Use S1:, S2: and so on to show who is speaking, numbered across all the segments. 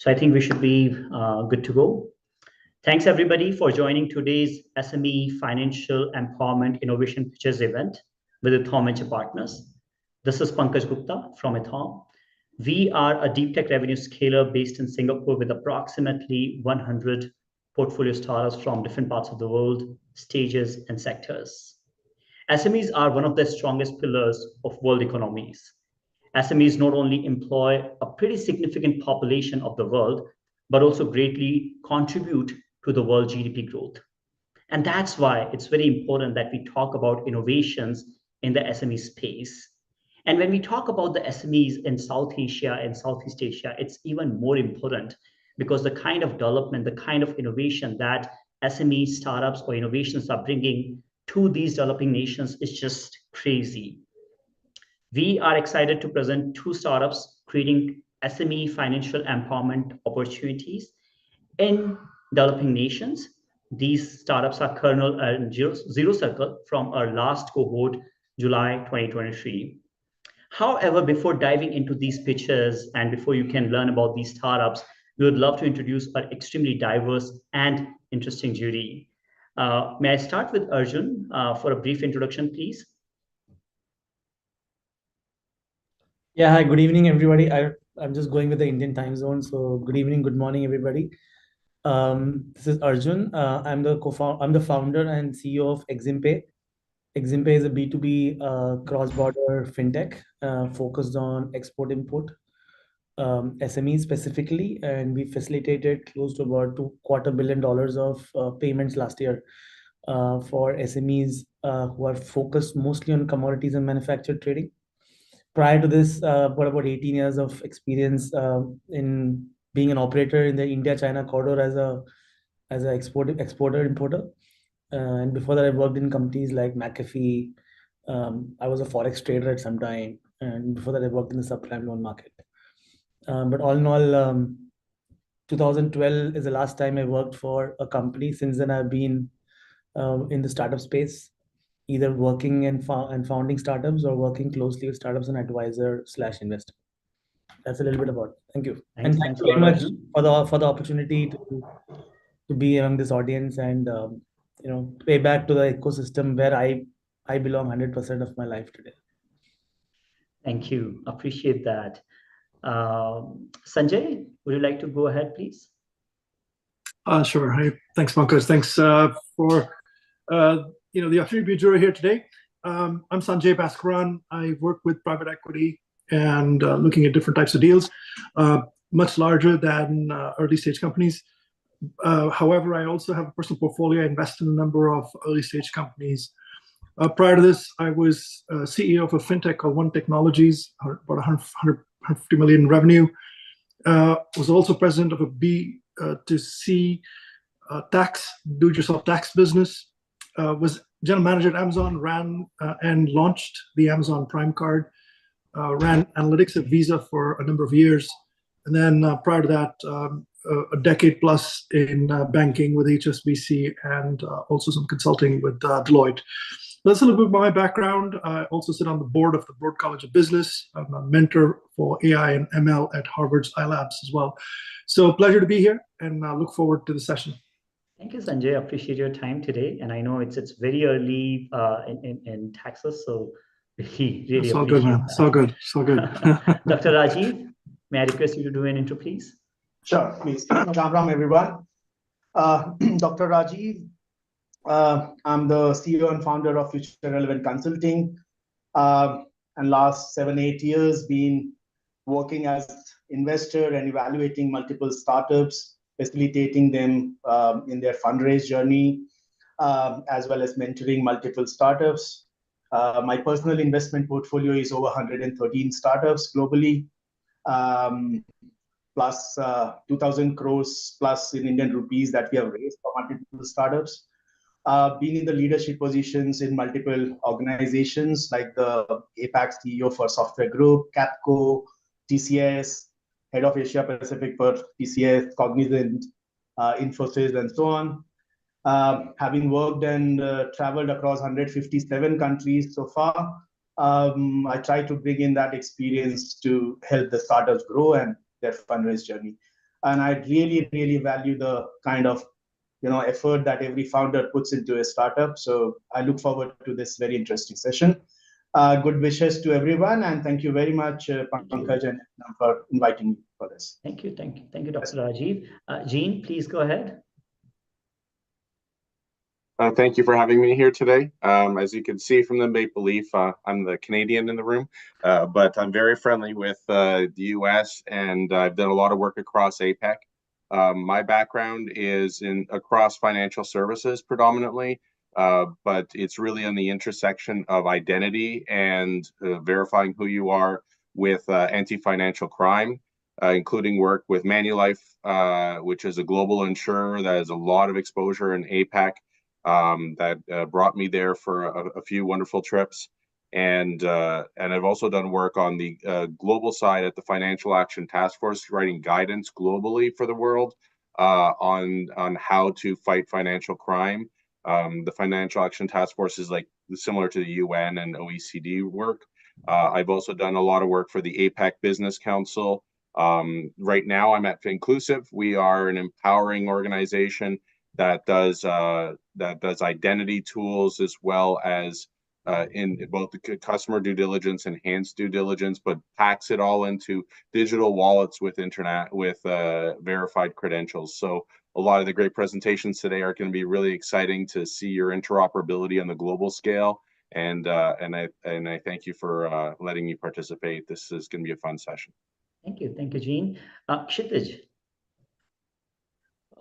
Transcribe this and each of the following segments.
S1: So I think we should be good to go. Thanks everybody for joining today's SME Financial Empowerment Innovation Pitches event with Ethom Venture Partners. This is Pankaj Gupta from Ethom. We are a deep tech revenue scaler based in Singapore with approximately 100 portfolio startups from different parts of the world, stages, and sectors. SMEs are one of the strongest pillars of world economies. SMEs not only employ a pretty significant population of the world, but also greatly contribute to the world GDP growth. And that's why it's very important that we talk about innovations in the SME space. And when we talk about the SMEs in South Asia and Southeast Asia, it's even more important because the kind of development, the kind of innovation that SME startups or innovations are bringing to these developing nations is just crazy. We are excited to present two startups creating SME financial empowerment opportunities in developing nations. These startups are Kernel and Zero Circle from our last cohort, July 2023. However, before diving into these pitches and before you can learn about these startups, we would love to introduce our extremely diverse and interesting jury. May I start with Arjun for a brief introduction, please?
S2: Yeah, hi, good evening, everybody. I'm just going with the Indian time zone. So good evening, good morning, everybody. This is Arjun. I'm the founder and CEO of Eximpay. Eximpay is a B2B cross-border fintech focused on export-import, SMEs specifically, and we facilitated close to about $250 million of payments last year for SMEs who are focused mostly on commodities and manufactured trading. Prior to this, about 18 years of experience in being an operator in the India-China corridor as an exporter importer. And before that, I worked in companies like McAfee. I was a forex trader at some time, and before that, I worked in the subprime loan market. But all in all, 2012 is the last time I worked for a company. Since then, I've been in the startup space, either working and founding startups or working closely with startups and advisor/investor. That's a little bit about it. Thank you.
S1: Thanks
S2: you very much for the opportunity to be among this audience and pay back to the ecosystem where I belong 100% of my life today.
S1: Thank you. Appreciate that. Sanjay, would you like to go ahead, please?
S3: Sure. Hi. Thanks, Pankaj. Thanks for the opportunity to be a juror here today. I'm Sanjay Bhaskaran. I work with private equity and looking at different types of deals, much larger than early stage companies. However, I also have a personal portfolio. I invest in a number of early stage companies. Prior to this, I was CEO of a fintech called One Technologies, about 150 million revenue. Was also president of a B2C tax, do-it-yourself tax business. Was general manager at Amazon, ran and launched the Amazon Prime card, ran analytics at Visa for a number of years. And then prior to that, a decade plus in banking with HSBC and also some consulting with Deloitte. That's a little bit about my background. I also sit on the board of the Broad College of Business. I'm a mentor for AI and ML at Harvard's iLabs as well. So pleasure to be here and look forward to the session.
S1: Thank you, Sanjay. I appreciate your time today. And I know it's very early in Texas, so really
S3: it's all good, man. It's all good. It's all good.
S1: Dr. Rajiv, may I request you to do an intro, please?
S4: Sure, please. Ram, everyone. Dr. Rajiv, I'm the CEO and founder of Future Relevant Consulting. And last 7-8 years, been working as investor and evaluating multiple startups, facilitating them in their fundraise journey, as well as mentoring multiple startups. My personal investment portfolio is over 113 startups globally, plus 2,000 crores plus in Indian rupees that we have raised for multiple startups. Being in the leadership positions in multiple organizations like the APAC CEO for Software Group, Capco, TCS, Head of Asia Pacific for TCS, Cognizant, Infosys, and so on. Having worked and traveled across 157 countries so far, I try to bring in that experience to help the startups grow and their fundraise journey. And I really, really value the kind of effort that every founder puts into a startup. So I look forward to this very interesting session. Good wishes to everyone, and thank you very much, Pankaj and for inviting me for this.
S1: Thank you, Dr. Rajiv. Jean, please go ahead.
S5: Thank you for having me here today. As you can see from the maple leaf, I'm the Canadian in the room, but I'm very friendly with the US, and I've done a lot of work across APEC. My background is across financial services predominantly, but it's really on the intersection of identity and verifying who you are with anti-financial crime, including work with Manulife, which is a global insurer that has a lot of exposure in APEC. That brought me there for a few wonderful trips, and I've also done work on the global side at the Financial Action Task Force, writing guidance globally for the world on how to fight financial crime. The Financial Action Task Force is similar to the UN and OECD work. I've also done a lot of work for the APEC Business Council. Right now, I'm at Inclusive. We are an empowering organization that does identity tools as well as in both the customer due diligence, enhanced due diligence, but packs it all into digital wallets with verified credentials. So a lot of the great presentations today are going to be really exciting to see your interoperability on the global scale. And I thank you for letting me participate. This is going to be a fun session.
S1: Thank you, Jean. Kshitij.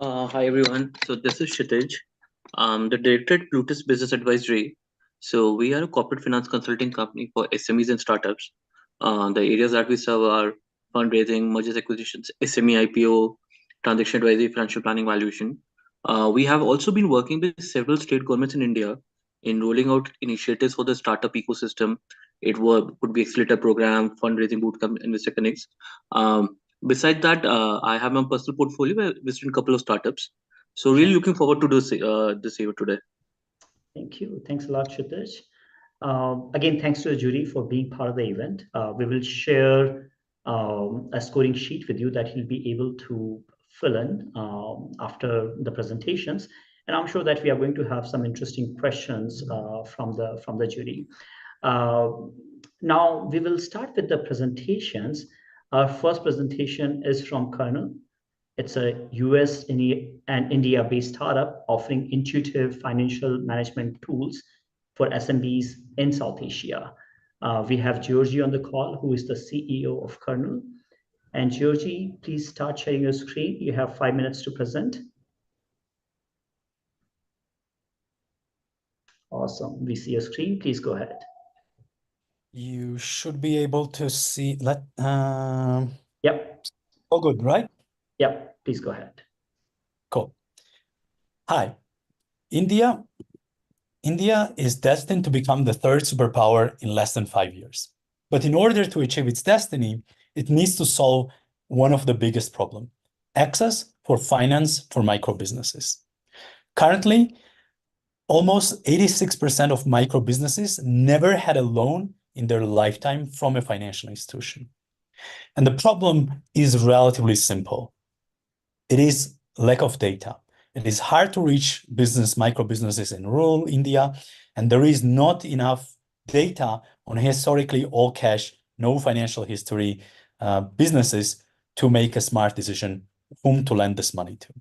S6: Hi everyone. So this is Kshitij. The director at Plutus Business Advisory. So we are a corporate finance consulting company for SMEs and startups. The areas that we serve are fundraising, mergers, acquisitions, SME IPO, transaction advisory, financial planning, valuation. We have also been working with several state governments in India in rolling out initiatives for the startup ecosystem. It could be accelerator program, fundraising bootcamp, investor connects. Besides that, I have my personal portfolio where I visited a couple of startups. So really looking forward to this event today.
S1: Thank you. Thanks a lot, Kshitij. Again, thanks to the jury for being part of the event. We will share a scoring sheet with you that you'll be able to fill in after the presentations. And I'm sure that we are going to have some interesting questions from the jury. Now, we will start with the presentations. Our first presentation is from Kernel. It's a US and India-based startup offering intuitive financial management tools for SMBs in South Asia. We have Georgie on the call, who is the CEO of Kernel. And Georgie, please start sharing your screen. You have 5 minutes to present. Awesome. We see your screen. Please go ahead.
S7: You should be able to see.
S1: Yep.
S7: All good, right?
S1: Yep. Please go ahead.
S7: Cool. Hi. India is destined to become the third superpower in less than 5 years. But in order to achieve its destiny, it needs to solve one of the biggest problems: access for finance for micro businesses. Currently, almost 86% of micro businesses never had a loan in their lifetime from a financial institution. And the problem is relatively simple. It is lack of data. It is hard to reach micro businesses in rural India, and there is not enough data on historically all cash, no financial history businesses to make a smart decision whom to lend this money to.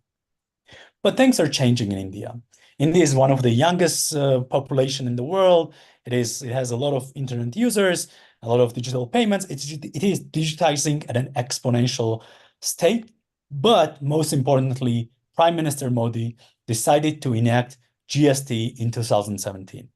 S7: But things are changing in India. India is one of the youngest population in the world. It has a lot of internet users, a lot of digital payments. It is digitizing at an exponential state. But most importantly, Prime Minister Modi decided to enact GST in 2017.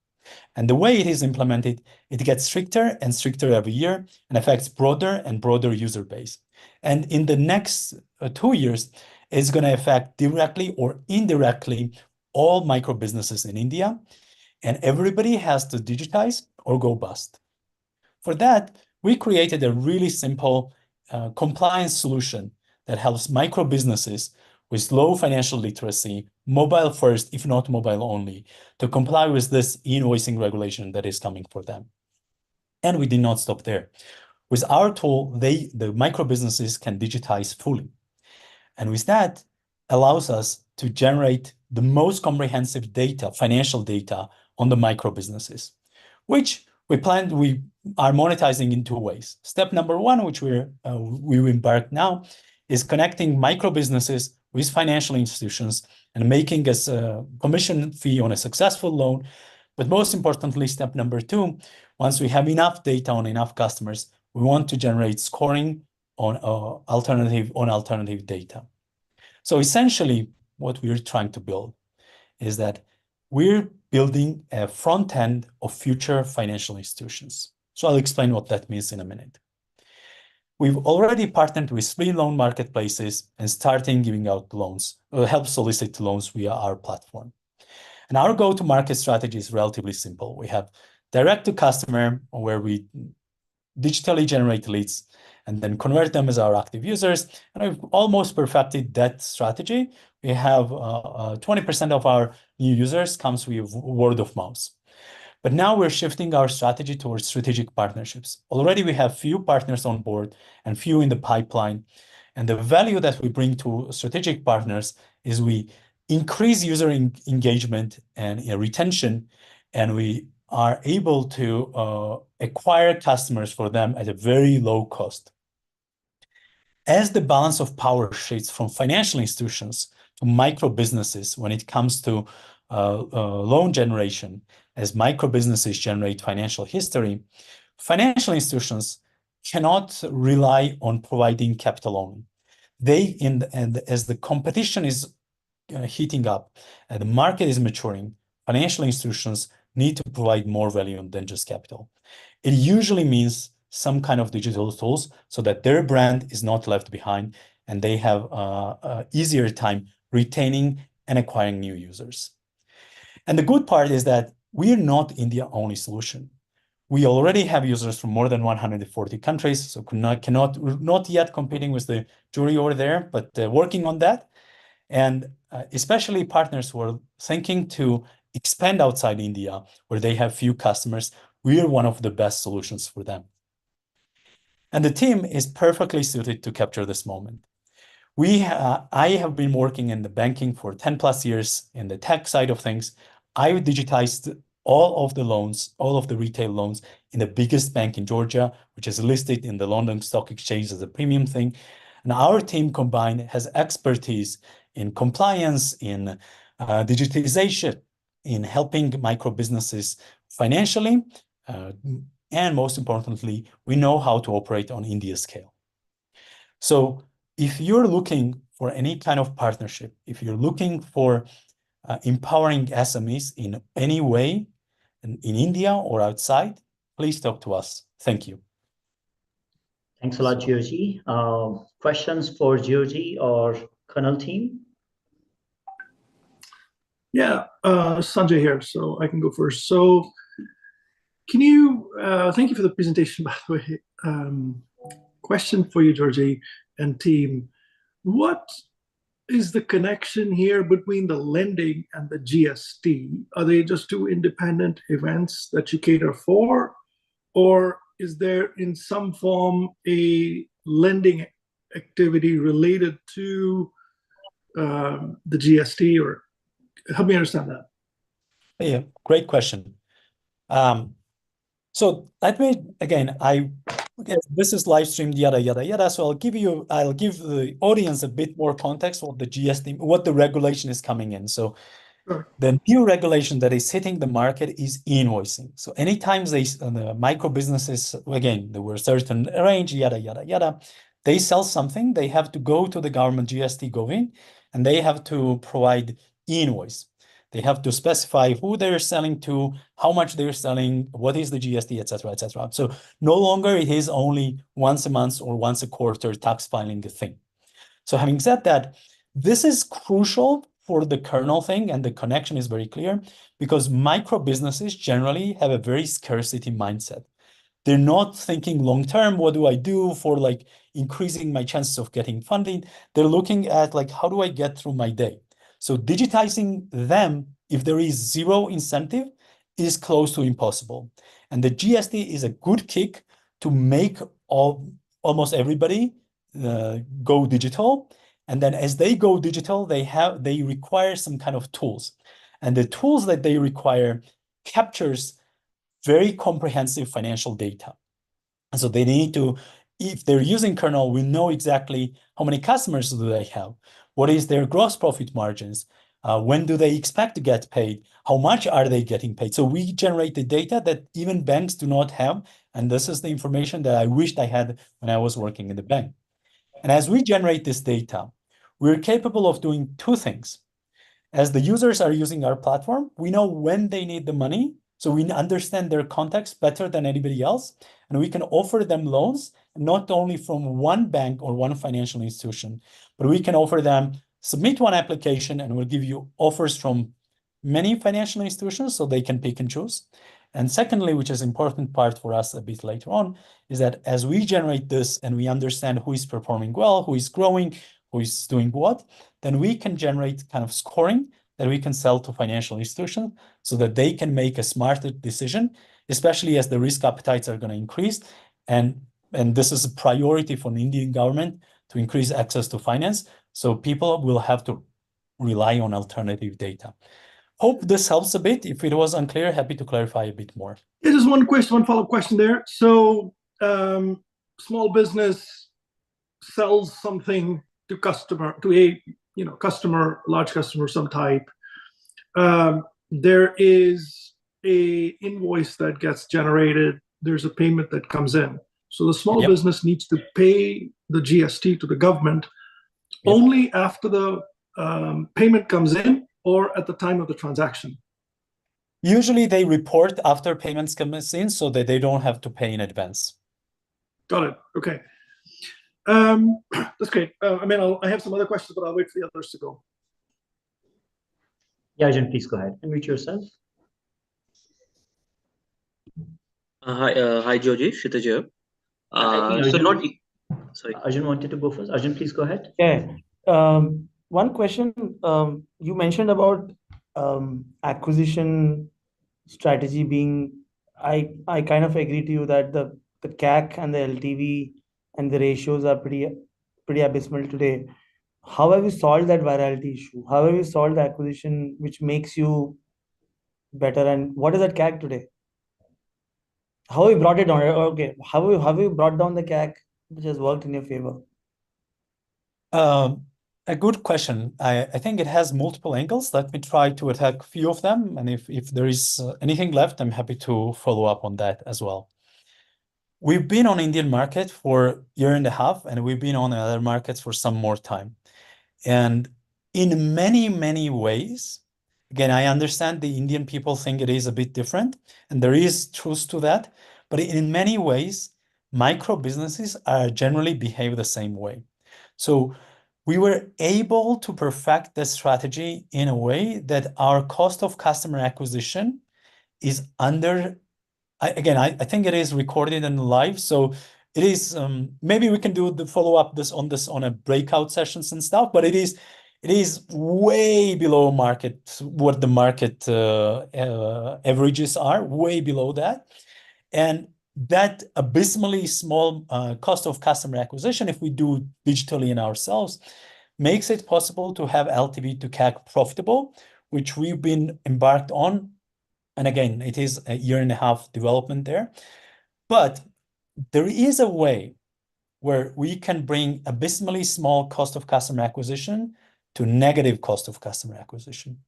S7: And the way it is implemented, it gets stricter and stricter every year and affects broader and broader user base. And in the next 2 years, it's going to affect directly or indirectly all micro businesses in India, and everybody has to digitize or go bust. For that, we created a really simple compliance solution that helps micro businesses with low financial literacy, mobile first, if not mobile only, to comply with this invoicing regulation that is coming for them. And we did not stop there. With our tool, the micro businesses can digitize fully. And with that, allows us to generate the most comprehensive data, financial data on the micro businesses, which we are monetizing in two ways. Step number one, which we embark now, is connecting micro businesses with financial institutions and making a commission fee on a successful loan. But most importantly, step number two, once we have enough data on enough customers, we want to generate scoring on alternative data. So essentially, what we're trying to build is that we're building a front end of future financial institutions. So I'll explain what that means in a minute. We've already partnered with 3 loan marketplaces and starting giving out loans, or help solicit loans via our platform. And our go-to-market strategy is relatively simple. We have direct to customer, where we digitally generate leads and then convert them as our active users. And we've almost perfected that strategy. We have 20% of our new users comes with word of mouth. But now we're shifting our strategy towards strategic partnerships. Already we have few partners on board and few in the pipeline. And the value that we bring to strategic partners is we increase user engagement and retention, and we are able to acquire customers for them at a very low cost. As the balance of power shifts from financial institutions to micro businesses when it comes to loan generation, as micro businesses generate financial history, financial institutions cannot rely on providing capital only. As the competition is heating up and the market is maturing, financial institutions need to provide more value than just capital. It usually means some kind of digital tools so that their brand is not left behind and they have an easier time retaining and acquiring new users. And the good part is that we're not India only solution. We already have users from more than 140 countries, so not yet competing with the jury over there, but working on that. And especially partners who are thinking to expand outside India, where they have few customers, we are one of the best solutions for them. And the team is perfectly suited to capture this moment. I have been working in the banking for 10 plus years in the tech side of things. I've digitized all of the loans, all of the retail loans in the biggest bank in Georgia, which is listed in the London Stock Exchange as a premium thing. And our team combined has expertise in compliance, in digitization, in helping micro businesses financially, and most importantly, we know how to operate on India scale. So if you're looking for any kind of partnership, if you're looking for empowering SMEs in any way, in India or outside, please talk to us. Thank you.
S1: Thanks a lot, Georgie. Questions for Georgie or Kernel team?
S3: Yeah, Sanjay here, so I can go first. So can you, thank you for the presentation, by the way. Question for you, Georgie and team. What is the connection here between the lending and the GST? Are they just two independent events that you cater for? Or is there in some form a lending activity related to the GST? Or help me understand that.
S7: Yeah, great question. So let me, again, this is live streamed, yada, yada, yada. So I'll give the audience a bit more context of the GST, what the regulation is coming in. So
S3: sure.
S7: The new regulation that is hitting the market is invoicing. So anytime the micro businesses, again, there were certain range, yada, yada, yada, they sell something, they have to go to the government GST Govin, and they have to provide invoice. They have to specify who they're selling to, how much they're selling, what is the GST, etc., etc. So no longer it is only once a month or once a quarter tax filing thing. So having said that, this is crucial for the kernel thing, and the connection is very clear because micro businesses generally have a very scarcity mindset. They're not thinking long term, what do I do for like increasing my chances of getting funding? They're looking at like, how do I get through my day? So digitizing them, if there is zero incentive, is close to impossible. And the GST is a good kick to make almost everybody go digital. And then as they go digital, they require some kind of tools. And the tools that they require captures very comprehensive financial data. And so they need to, if they're using Kernel, we know exactly how many customers do they have, what is their gross profit margins, when do they expect to get paid, how much are they getting paid. So we generate the data that even banks do not have. And this is the information that I wished I had when I was working in the bank. And as we generate this data, we're capable of doing two things. As the users are using our platform, we know when they need the money. So we understand their context better than anybody else. And we can offer them loans, not only from one bank or one financial institution, but we can offer them, submit one application, and we'll give you offers from many financial institutions so they can pick and choose. And secondly, which is an important part for us a bit later on, is that as we generate this and we understand who is performing well, who is growing, who is doing what, then we can generate kind of scoring that we can sell to financial institutions so that they can make a smarter decision, especially as the risk appetites are going to increase. And this is a priority for the Indian government to increase access to finance. So people will have to rely on alternative data. Hope this helps a bit. If it was unclear, happy to clarify a bit more.
S3: Yeah, just one question, one follow-up question there. So small business sells something to a customer, large customer, some type. There is a invoice that gets generated. There's a payment that comes in. So the small business needs to pay the GST to the government only after the payment comes in or at the time of the transaction.
S7: Usually they report after payments come in so that they don't have to pay in advance.
S3: Got it. Okay. That's great. I have some other questions, but I'll wait for the others to go.
S1: Yeah, Arjun, please go ahead. Unmute yourself.
S6: Hi, Georgie. Kshitij here. Sorry.
S1: Arjun wanted to go first. Arjun, please go ahead.
S2: Yeah. One question. You mentioned about acquisition strategy being. I kind of agree to you that the CAC and the LTV and the ratios are pretty abysmal today. How have you solved that virality issue? How have you solved the acquisition which makes you better? And what is that CAC today? How have you brought it down? Okay, how have you brought down the CAC which has worked in your favor?
S7: A good question. I think it has multiple angles. Let me try to attack a few of them. And if there is anything left, I'm happy to follow up on that as well. We've been on Indian market for a year and a half, and we've been on other markets for some more time. And in many, many ways, again, I understand the Indian people think it is a bit different, and there is truth to that. But in many ways, micro businesses are generally behave the same way. So we were able to perfect the strategy in a way that our cost of customer acquisition is under. I think it is recorded and live, so it is. Maybe we can do the follow up on a breakout sessions and stuff. But it is way below market, what the market averages are, way below that, and that abysmally small cost of customer acquisition, if we do digitally in ourselves, makes it possible to have LTV to CAC profitable, which we've been embarked on. And again, it is a year and a half development there. But there is a way where we can bring abysmally small cost of customer acquisition to negative cost of customer acquisition.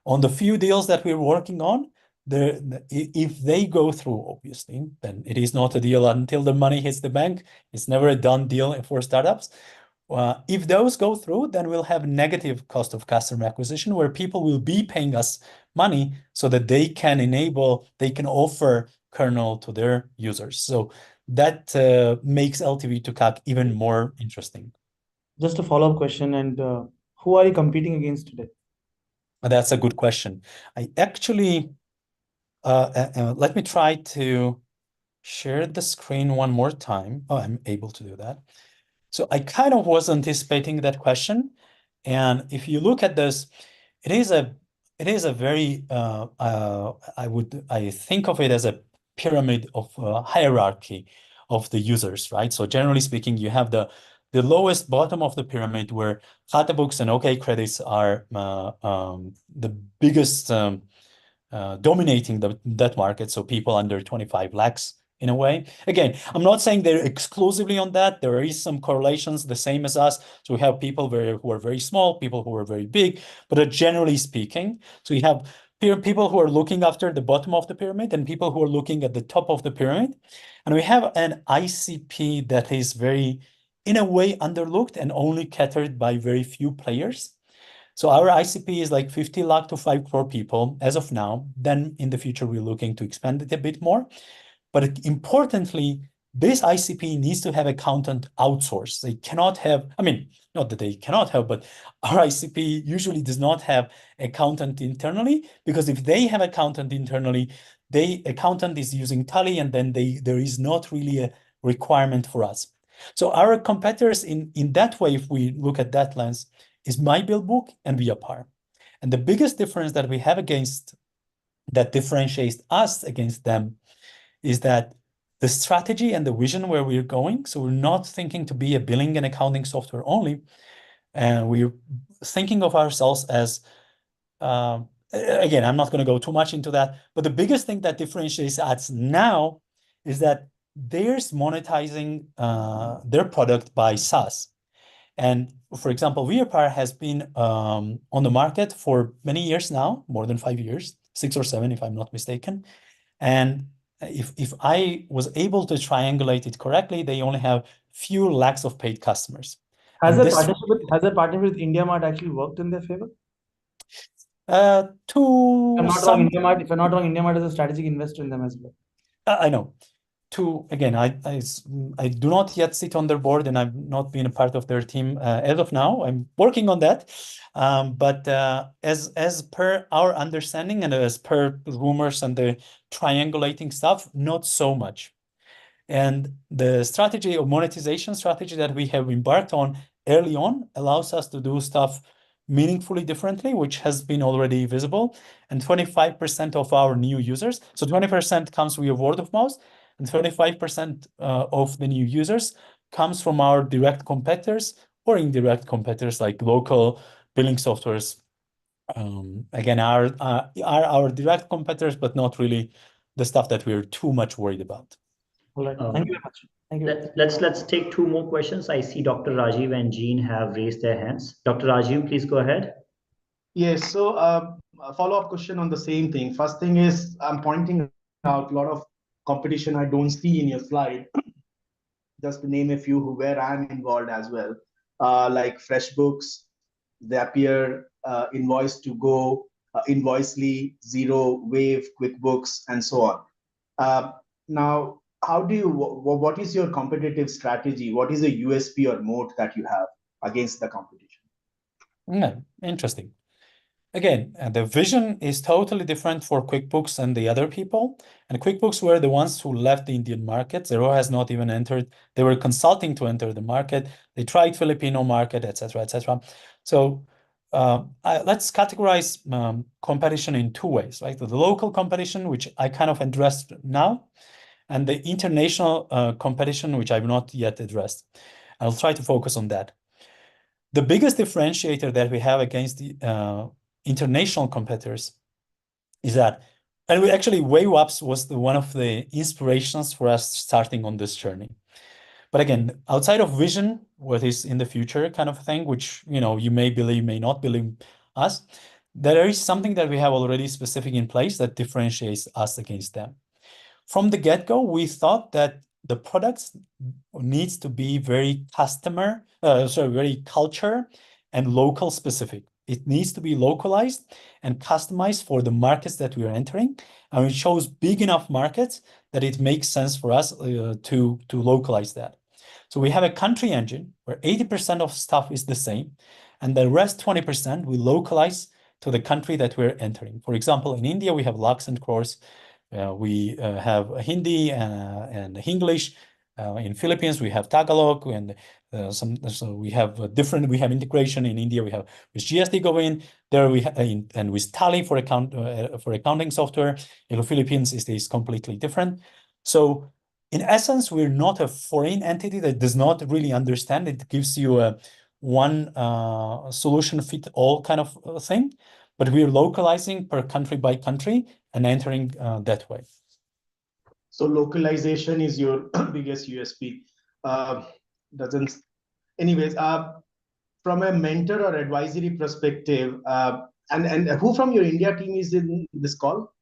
S7: On the few deals that we're working on, if they go through, obviously, then it is not a deal until the money hits the bank. It's never a done deal for startups. If those go through, then we'll have negative cost of customer acquisition where people will be paying us money so that they can offer Kernel to their users. So that makes LTV to CAC even more interesting.
S2: Just a follow-up question, and who are you competing against today?
S7: That's a good question. I actually, let me try to share the screen one more time. Oh, I'm able to do that. So I kind of was anticipating that question. And if you look at this, it is a very, I think of it as a pyramid of hierarchy of the users, right? So generally speaking, you have the the lowest bottom of the pyramid, where Khata books and OK credits are the biggest dominating that market. So people under 25 lakhs in a way. Again, I'm not saying they're exclusively on that. There is some correlations the same as us. So we have people who are very small, people who are very big, but generally speaking, so you have people who are looking after the bottom of the pyramid and people who are looking at the top of the pyramid. And we have an ICP that is very, in a way, underlooked and only catered by very few players. So our ICP is like 50 lakh to 5 crore people as of now. Then in the future, we're looking to expand it a bit more. But importantly, this ICP needs to have accountant outsourced. They cannot have, I mean, not that they cannot have, but our ICP usually does not have accountant internally, because if they have accountant internally, accountant is using Tally, and then there is not really a requirement for us. So our competitors in that way, if we look at that lens, is MyBillBook and ViaPar. And the biggest difference that we have that differentiates us against them is that the strategy and the vision where we're going. So we're not thinking to be a billing and accounting software only. And we're thinking of ourselves as, again, I'm not going to go too much into that, but the biggest thing that differentiates us now is that they're monetizing their product by SaaS. And for example, ViaPar has been on the market for many years now, more than 5 years, 6 or 7, if I'm not mistaken. And if I was able to triangulate it correctly, they only have few lakhs of paid customers.
S2: Has that partnership with IndiaMart actually worked in their favor?
S7: If I'm not wrong,
S2: IndiaMart is a strategic investor in them as well.
S7: I know. Again, I do not yet sit on their board, and I've not been a part of their team as of now. I'm working on that. But as per our understanding and as per rumors and the triangulating stuff, not so much. And the strategy of monetization strategy that we have embarked on early on allows us to do stuff meaningfully differently, which has been already visible. And 25% of our new users, so 20% comes via word of mouth, and 25% of the new users comes from our direct competitors or indirect competitors like local billing softwares. Again, are our direct competitors, but not really the stuff that we're too much worried about.
S2: All right. Thank you very much. Thank you.
S1: Let's take 2 more questions. I see Dr. Rajiv and Jean have raised their hands. Dr. Rajiv, please go ahead.
S4: Yes. So a follow-up question on the same thing. First thing is, I'm pointing out a lot of competition I don't see in your slide. Just to name a few where I'm involved as well, like FreshBooks, Zapier, Invoice2Go, Invoicely, Zero, Wave, QuickBooks, and so on. Now, what is your competitive strategy? What is the USP or moat that you have against the competition?
S7: Yeah, interesting. Again, the vision is totally different for QuickBooks and the other people. And QuickBooks were the ones who left the Indian market. Zero has not even entered. They were consulting to enter the market. They tried Filipino market, etc., etc. So let's categorize competition in 2 ways, right? The local competition, which I kind of addressed now, and the international competition, which I've not yet addressed. I'll try to focus on that. The biggest differentiator that we have against the international competitors is that, and we actually, WaveUps was one of the inspirations for us starting on this journey. But again, outside of vision, what is in the future kind of thing, which you may believe, may not believe us, there is something that we have already specific in place that differentiates us against them. From the get-go, we thought that the products needs to be very very culture and local specific. It needs to be localized and customized for the markets that we are entering. And we chose big enough markets that it makes sense for us to localize that. So we have a country engine where 80% of stuff is the same, and the rest 20% we localize to the country that we're entering. For example, in India, we have lakhs and crores. We have Hindi and English. In Philippines, we have Tagalog, and so we have integration in India. We have with GST going there. And with Tally for accounting software. In the Philippines, it is completely different. So in essence, we're not a foreign entity that does not really understand. It gives you a one solution fit all kind of thing, but we're localizing per country by country and entering that way.
S4: So localization is your biggest USP. Doesn't, anyways. From a mentor or advisory perspective, and who from your India team is in this call?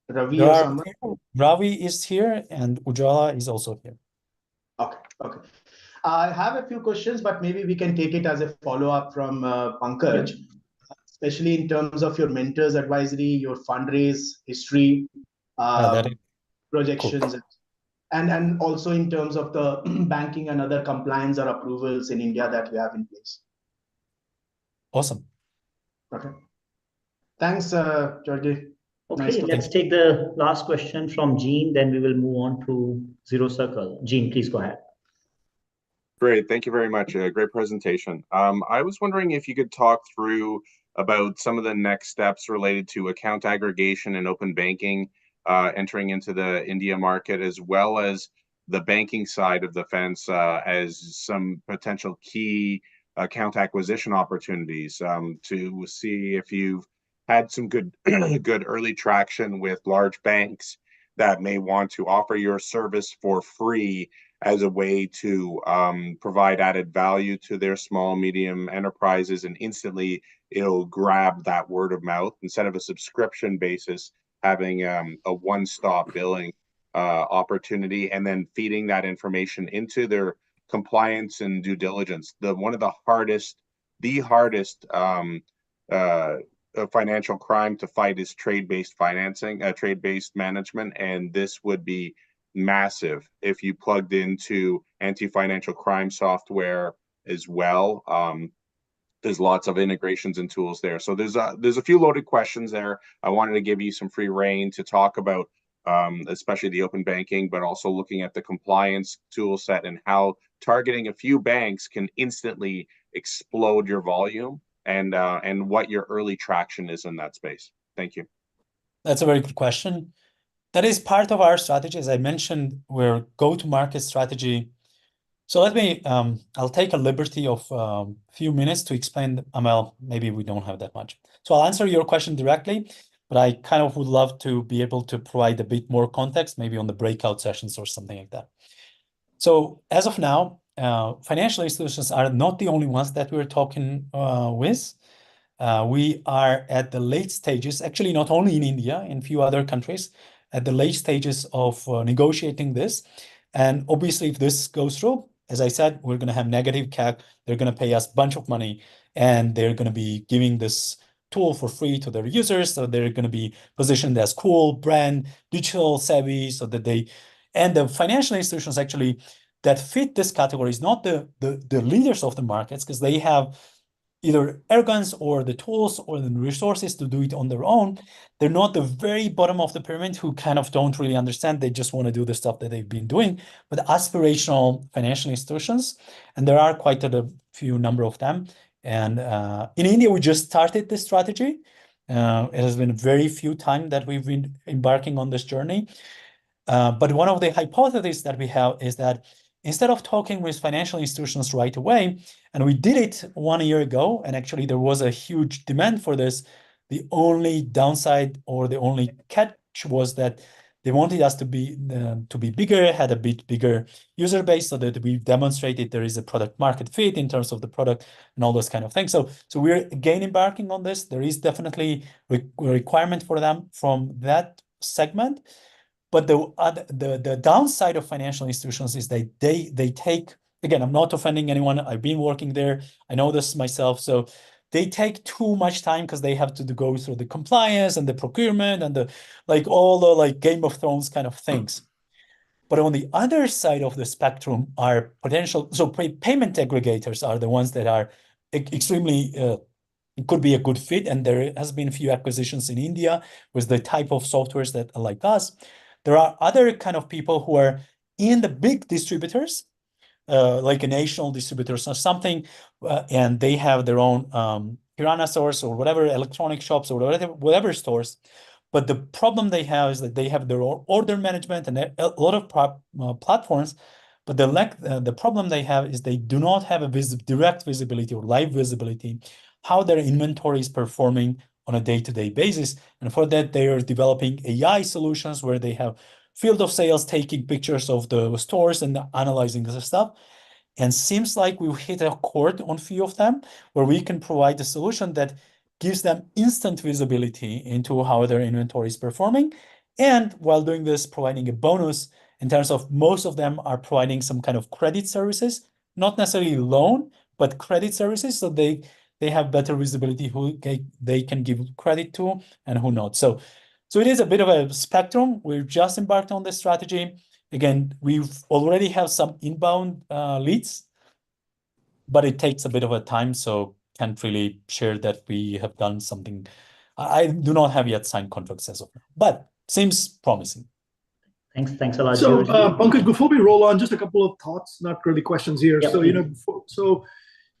S4: Ravi or someone?
S7: Ravi is here and Ujala is also here.
S4: Okay, okay. I have a few questions, but maybe we can take it as a follow-up from Pankaj, especially in terms of your mentors advisory, your fundraise history, projections,
S7: cool.
S4: and also in terms of the banking and other compliance or approvals in India that we have in place.
S7: Awesome.
S4: Okay. Thanks, Georgie.
S1: Okay,
S4: Nice
S1: let's take the last question from Jean, then we will move on to Zero Circle. Jean, please go ahead.
S5: Great, thank you very much. Great presentation. I was wondering if you could talk through about some of the next steps related to account aggregation and open banking, entering into the India market, as well as the banking side of the fence as some potential key account acquisition opportunities, to see if you've had some good good early traction with large banks that may want to offer your service for free as a way to provide added value to their small, medium enterprises, and instantly it'll grab that word of mouth instead of a subscription basis, having a one-stop billing opportunity, and then feeding that information into their compliance and due diligence. One of the hardest financial crime to fight is trade-based financing, trade-based management, and this would be massive if you plugged into anti-financial crime software as well. There's lots of integrations and tools there. So there's a few loaded questions there. I wanted to give you some free reign to talk about, especially the open banking, but also looking at the compliance tool set and how targeting a few banks can instantly explode your volume, and what your early traction is in that space. Thank you.
S7: That's a very good question. That is part of our strategy. As I mentioned, we're go-to-market strategy. So let me, I'll take a liberty of a few minutes to explain, well, maybe we don't have that much. So I'll answer your question directly, but I kind of would love to be able to provide a bit more context, maybe on the breakout sessions or something like that. So as of now, financial institutions are not the only ones that we're talking with. We are at the late stages, actually not only in India, in a few other countries, at the late stages of negotiating this. And obviously, if this goes through, as I said, we're going to have negative CAC. They're going to pay us a bunch of money, and they're going to be giving this tool for free to their users. So they're going to be positioned as cool, brand, digital savvy, so that they, and the financial institutions actually that fit this category is not the leaders of the markets, because they have either arrogance or the tools or the resources to do it on their own. They're not the very bottom of the pyramid who kind of don't really understand. They just want to do the stuff that they've been doing, but aspirational financial institutions. And there are quite a few number of them. And in India, we just started this strategy. It has been very few times that we've been embarking on this journey. But one of the hypotheses that we have is that instead of talking with financial institutions right away, and we did it 1 year ago, and actually there was a huge demand for this, the only downside or the only catch was that they wanted us to be bigger, had a bit bigger user base, so that we demonstrated there is a product market fit in terms of the product and all those kind of things. So we're again embarking on this. There is definitely a requirement for them from that segment. But the downside of financial institutions is that they take, again, I'm not offending anyone. I've been working there. I know this myself. So they take too much time because they have to go through the compliance and the procurement and all the Game of Thrones kind of things. But on the other side of the spectrum are potential, so payment aggregators are the ones that are extremely, it could be a good fit. And there has been a few acquisitions in India with the type of softwares that are like us. There are other kind of people who are in the big distributors, like a national distributors or something, and they have their own kirana stores or whatever, electronic shops or whatever stores. But the problem they have is that they have their own order management and a lot of platforms. But the problem they have is they do not have a direct visibility or live visibility, how their inventory is performing on a day-to-day basis. And for that, they are developing AI solutions where they have field of sales taking pictures of the stores and analyzing the stuff. And seems like we've hit a chord on few of them where we can provide a solution that gives them instant visibility into how their inventory is performing. And while doing this, providing a bonus in terms of most of them are providing some kind of credit services, not necessarily loan, but credit services. So they have better visibility who they can give credit to and who not. So it is a bit of a spectrum. We've just embarked on this strategy. Again, we've already have some inbound leads, but it takes a bit of a time, so can't really share that we have done something. I do not have yet signed contracts as of now, but seems promising.
S1: Thanks a lot,
S3: So,
S1: George.
S3: Pankaj, before we roll on, just a couple of thoughts, not really questions here.
S1: Yeah,
S3: so,
S1: please.
S3: So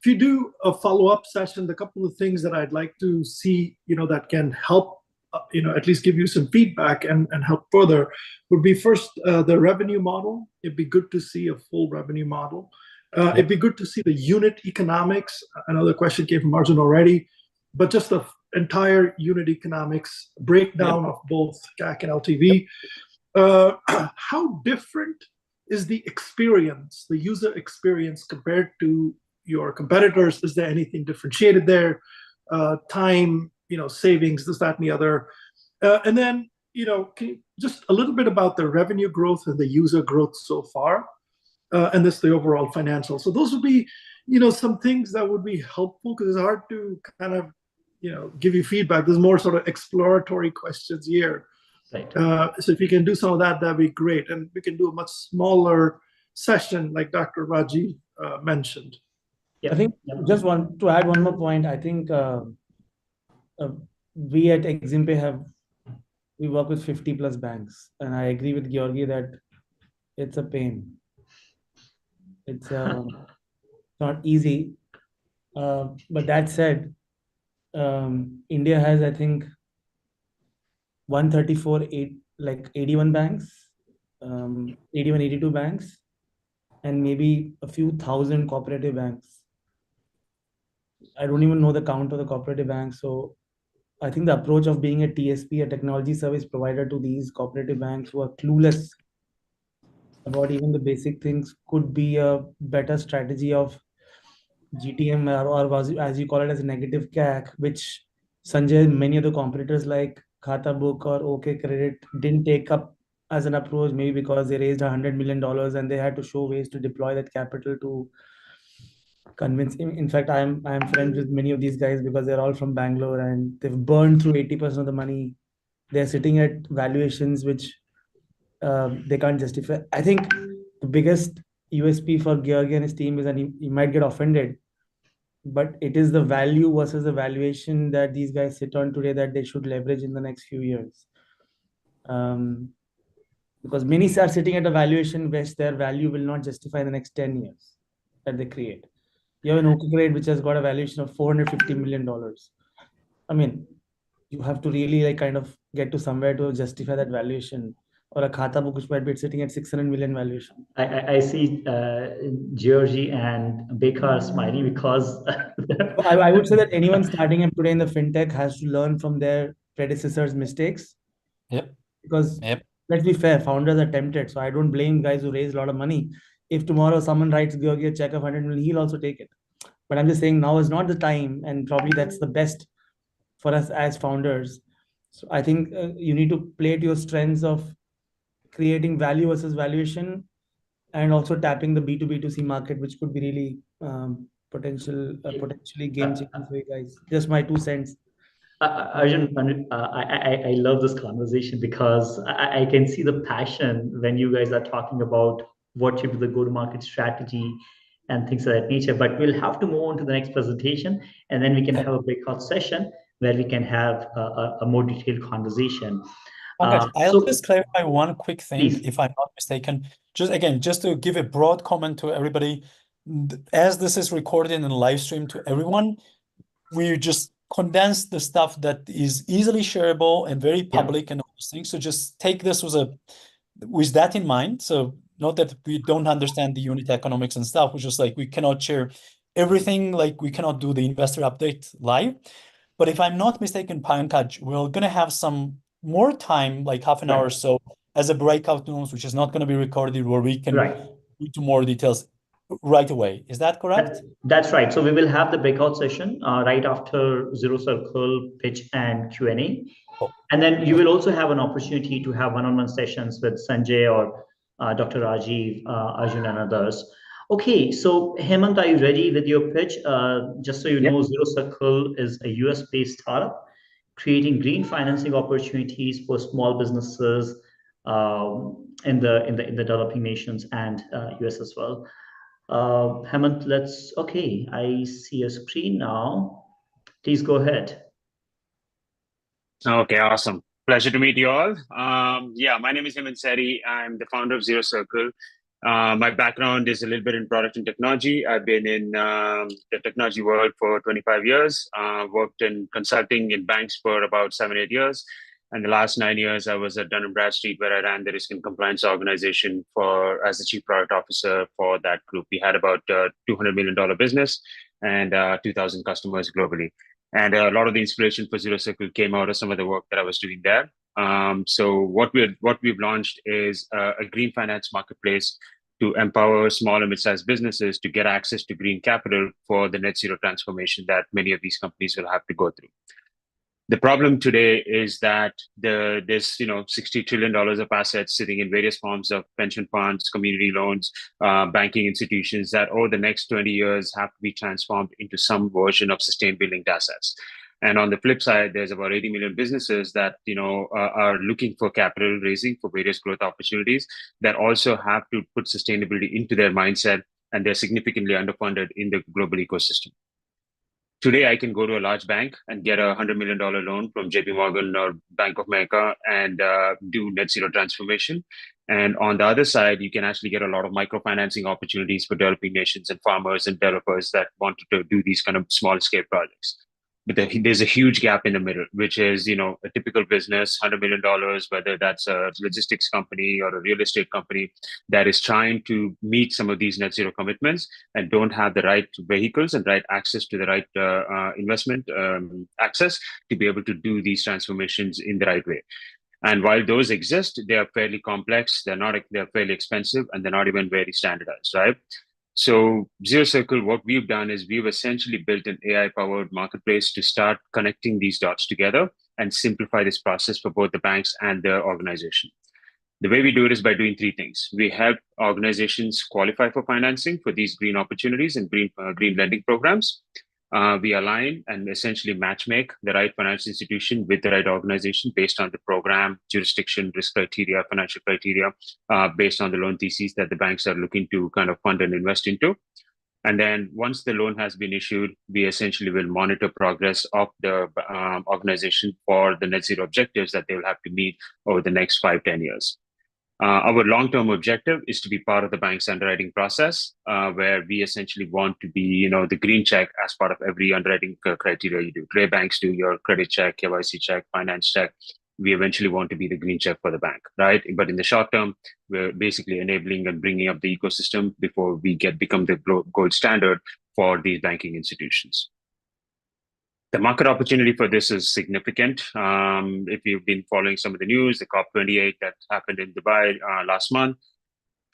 S3: if you do a follow-up session, the couple of things that I'd like to see, that can help, at least give you some feedback and help further would be first, the revenue model. It'd be good to see a full revenue model. It'd be good to see the unit economics. Another question came from Arjun already, but just the entire unit economics breakdown of both CAC and LTV. How different is the experience, the user experience compared to your competitors? Is there anything differentiated there? Time, savings, this, that, and the other. And then, just a little bit about the revenue growth and the user growth so far. And this, the overall financial. So those would be, some things that would be helpful because it's hard to kind of, give you feedback. There's more sort of exploratory questions here.
S1: Right.
S3: So if you can do some of that, that'd be great. And we can do a much smaller session like Dr. Rajiv mentioned.
S1: Yeah.
S2: I think just want to add one more point. I think we at Eximpe we work with 50 plus banks, and I agree with Georgi that it's a pain. It's not easy. But that said, India has, I think, 81 banks, 81, 82 banks, and maybe a few thousand cooperative banks. I don't even know the count of the cooperative banks. So I think the approach of being a TSP, a technology service provider to these cooperative banks who are clueless about even the basic things could be a better strategy of GTM or as you call it as a negative CAC, which Sanjay, many of the competitors like Khata Book or OK Credit didn't take up as an approach, maybe because they raised $100 million and they had to show ways to deploy that capital to convince him. In fact, I'm friends with many of these guys because they're all from Bangalore and they've burned through 80% of the money. They're sitting at valuations which they can't justify. I think the biggest USP for Georgi and his team is, and he might get offended, but it is the value versus the valuation that these guys sit on today that they should leverage in the next few years. Because many are sitting at a valuation which their value will not justify in the next 10 years that they create. You have an OK Credit which has got a valuation of $450 million. I mean, you have to really kind of get to somewhere to justify that valuation. Or a Khata Book which might be sitting at 600 million valuation.
S1: I see Georgie and Bekar smiling because
S2: I would say that anyone starting up today in the fintech has to learn from their predecessors' mistakes.
S7: Yep.
S2: Because let's be fair, founders are tempted. So I don't blame guys who raise a lot of money. If tomorrow someone writes Georgi a check of 100 million, he'll also take it. But I'm just saying now is not the time, and probably that's the best for us as founders. So I think you need to play to your strengths of creating value versus valuation, and also tapping the B2B2C market, which could be really potentially game changing for you guys. Just my 2 cents.
S1: Arjun, I love this conversation because I can see the passion when you guys are talking about what should be the go-to-market strategy and things of that nature. But we'll have to move on to the next presentation, and then we can have a breakout session where we can have a more detailed conversation.
S7: I'll just clarify one quick thing,
S1: please.
S7: If I'm not mistaken. Just to give a broad comment to everybody, as this is recorded and live streamed to everyone, we just condense the stuff that is easily shareable and very public and all those things. So just take this with that in mind. So not that we don't understand the unit economics and stuff, which is like we cannot share everything, like we cannot do the investor update live. But if I'm not mistaken, Pankaj, we're gonna have some more time, like half an hour or so, as a breakout rooms, which is not going to be recorded, where we can go into more details right away. Is that correct?
S1: That's right. So we will have the breakout session right after Zero Circle pitch and Q&A. And then you will also have an opportunity to have one-on-one sessions with Sanjay or Dr. Rajiv, Arjun, and others. Okay, so Hemant, are you ready with your pitch? Just so you know, Zero Circle is a US-based startup creating green financing opportunities for small businesses in the developing nations and US as well. Hemant, okay, I see a screen now. Please go ahead.
S8: Okay, awesome. Pleasure to meet you all. Yeah, my name is Hemant Seri. I'm the founder of Zero Circle. My background is a little bit in product and technology. I've been in the technology world for 25 years, worked in consulting in banks for about 7-8 years. And the last 9 years, I was at Dun & Bradstreet, where I ran the risk and compliance organization as the chief product officer for that group. We had about a $200 million business and 2,000 customers globally. And a lot of the inspiration for Zero Circle came out of some of the work that I was doing there. So what we've launched is a green finance marketplace to empower small and mid-sized businesses to get access to green capital for the net zero transformation that many of these companies will have to go through. The problem today is that there's $60 trillion of assets sitting in various forms of pension funds, community loans, banking institutions that over the next 20 years have to be transformed into some version of sustainable linked assets. And on the flip side, there's about 80 million businesses that are looking for capital raising for various growth opportunities that also have to put sustainability into their mindset, and they're significantly underfunded in the global ecosystem. Today, I can go to a large bank and get a $100 million loan from JP Morgan or Bank of America and do net zero transformation. And on the other side, you can actually get a lot of microfinancing opportunities for developing nations and farmers and developers that want to do these kind of small scale projects. But there's a huge gap in the middle, which is, a typical business, $100 million, whether that's a logistics company or a real estate company that is trying to meet some of these net zero commitments and don't have the right vehicles and right access to the right investment access to be able to do these transformations in the right way. And while those exist, they are fairly complex, they're fairly expensive, and they're not even very standardized, right? So Zero Circle, what we've done is we've essentially built an AI-powered marketplace to start connecting these dots together and simplify this process for both the banks and the organization. The way we do it is by doing three things. We help organizations qualify for financing for these green opportunities and green lending programs. We align and essentially matchmake the right financial institution with the right organization based on the program, jurisdiction, risk criteria, financial criteria, based on the loan theses that the banks are looking to kind of fund and invest into. And then once the loan has been issued, we essentially will monitor progress of the organization for the net zero objectives that they will have to meet over the next 5-10 years. Our long-term objective is to be part of the bank's underwriting process, where we essentially want to be, the green check as part of every underwriting criteria you do. Today, banks do your credit check, KYC check, finance check. We eventually want to be the green check for the bank, right? But in the short term, we're basically enabling and bringing up the ecosystem before we become the gold standard for these banking institutions. The market opportunity for this is significant. If you've been following some of the news, the COP28 that happened in Dubai last month,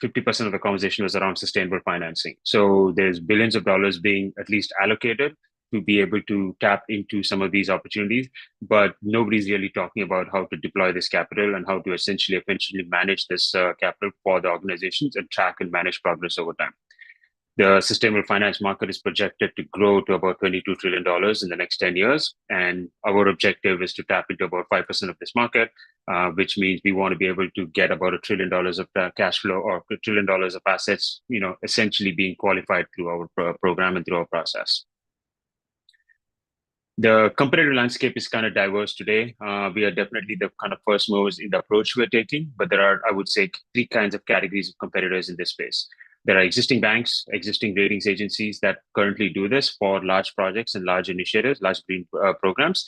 S8: 50% of the conversation was around sustainable financing. So there's billions of dollars being at least allocated to be able to tap into some of these opportunities, but nobody's really talking about how to deploy this capital and how to essentially manage this capital for the organizations and track and manage progress over time. The sustainable finance market is projected to grow to about $22 trillion in the next 10 years. And our objective is to tap into about 5% of this market, which means we want to be able to get about $1 trillion of cash flow or $1 trillion of assets, essentially being qualified through our program and through our process. The competitive landscape is kind of diverse today. We are definitely the kind of first movers in the approach we're taking, but there are, I would say, three kinds of categories of competitors in this space. There are existing banks, existing ratings agencies that currently do this for large projects and large initiatives, large green programs.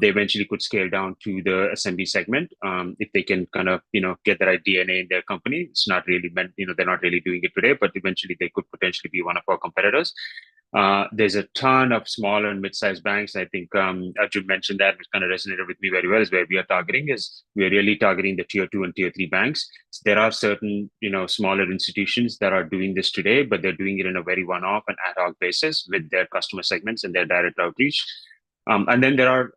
S8: They eventually could scale down to the SMB segment if they can kind of, get the right DNA in their company. It's not really meant, they're not really doing it today, but eventually they could potentially be one of our competitors. There's a ton of smaller and mid-sized banks. I think Arjun mentioned that, which kind of resonated with me very well, is where we are targeting, is we're really targeting the tier 2 and tier 3 banks. So there are certain, smaller institutions that are doing this today, but they're doing it in a very one-off and ad hoc basis with their customer segments and their direct outreach. And then there are,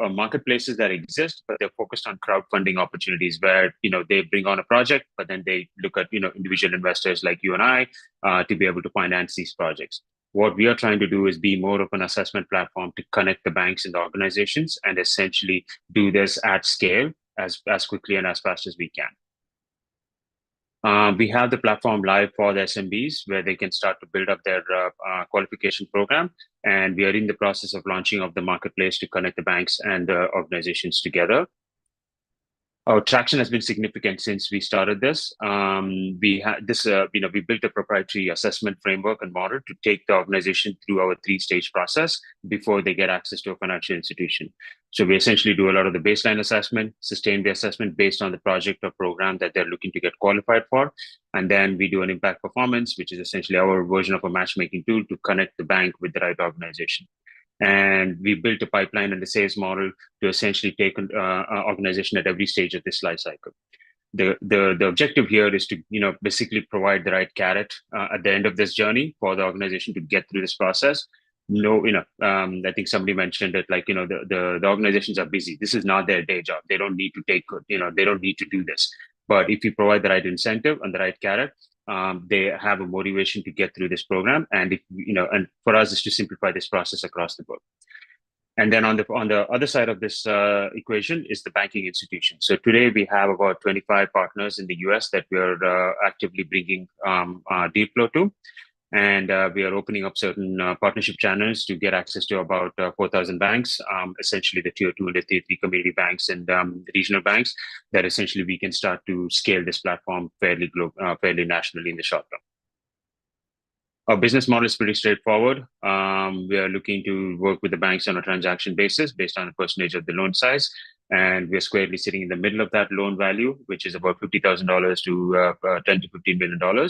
S8: marketplaces that exist, but they're focused on crowdfunding opportunities where, they bring on a project, but then they look at, individual investors like you and I to be able to finance these projects. What we are trying to do is be more of an assessment platform to connect the banks and the organizations and essentially do this at scale as quickly and as fast as we can. We have the platform live for the SMBs where they can start to build up their qualification program. And we are in the process of launching of the marketplace to connect the banks and the organizations together. Our traction has been significant since we started this. We built a proprietary assessment framework and model to take the organization through our 3-stage process before they get access to a financial institution. So we essentially do a lot of the baseline assessment, sustain the assessment based on the project or program that they're looking to get qualified for. And then we do an impact performance, which is essentially our version of a matchmaking tool to connect the bank with the right organization. And we built a pipeline and the sales model to essentially take an organization at every stage of this life cycle. The objective here is to basically provide the right carrot at the end of this journey for the organization to get through this process. I think somebody mentioned it, like, the organizations are busy. This is not their day job. They don't need to they don't need to do this. But if you provide the right incentive and the right carrot, they have a motivation to get through this program. And and for us is to simplify this process across the board. And then on the other side of this equation is the banking institution. So today we have about 25 partners in the US that we are actively bringing deal flow to. And we are opening up certain partnership channels to get access to about 4,000 banks, essentially the tier 2 and the tier 3 community banks and regional banks, that essentially we can start to scale this platform fairly nationally in the short term. Our business model is pretty straightforward. We are looking to work with the banks on a transaction basis based on a percentage of the loan size. And we're squarely sitting in the middle of that loan value, which is about $50,000 to $10 to $15 million.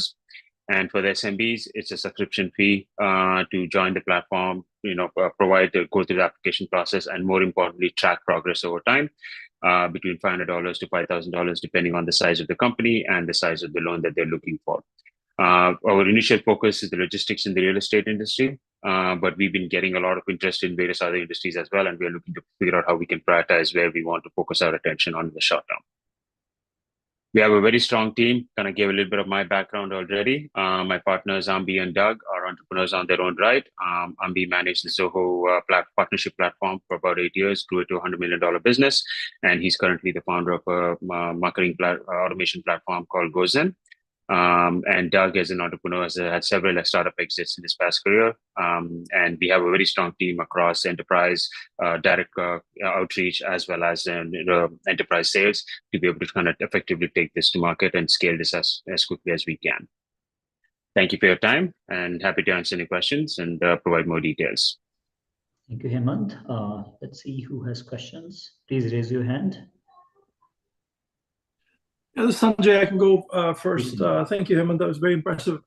S8: And for the SMBs, it's a subscription fee to join the platform, go through the application process, and more importantly, track progress over time between $500 to $5,000, depending on the size of the company and the size of the loan that they're looking for. Our initial focus is the logistics and the real estate industry, but we've been getting a lot of interest in various other industries as well, and we're looking to figure out how we can prioritize where we want to focus our attention on in the short term. We have a very strong team. Kind of gave a little bit of my background already. My partners, Ambi and Doug, are entrepreneurs on their own right. Ambi managed the Zoho partnership platform for about 8 years, grew it to a $100 million business. And he's currently the founder of a marketing automation platform called GoZen. And Doug, as an entrepreneur, has had several startup exits in his past career. And we have a very strong team across enterprise, direct outreach, as well as enterprise sales to be able to kind of effectively take this to market and scale this as quickly as we can. Thank you for your time, and happy to answer any questions and provide more details.
S1: Thank you, Hemant. Let's see who has questions. Please raise your hand.
S3: Yeah, this is Sanjay. I can go first. Thank you, Hemant. That was very impressive.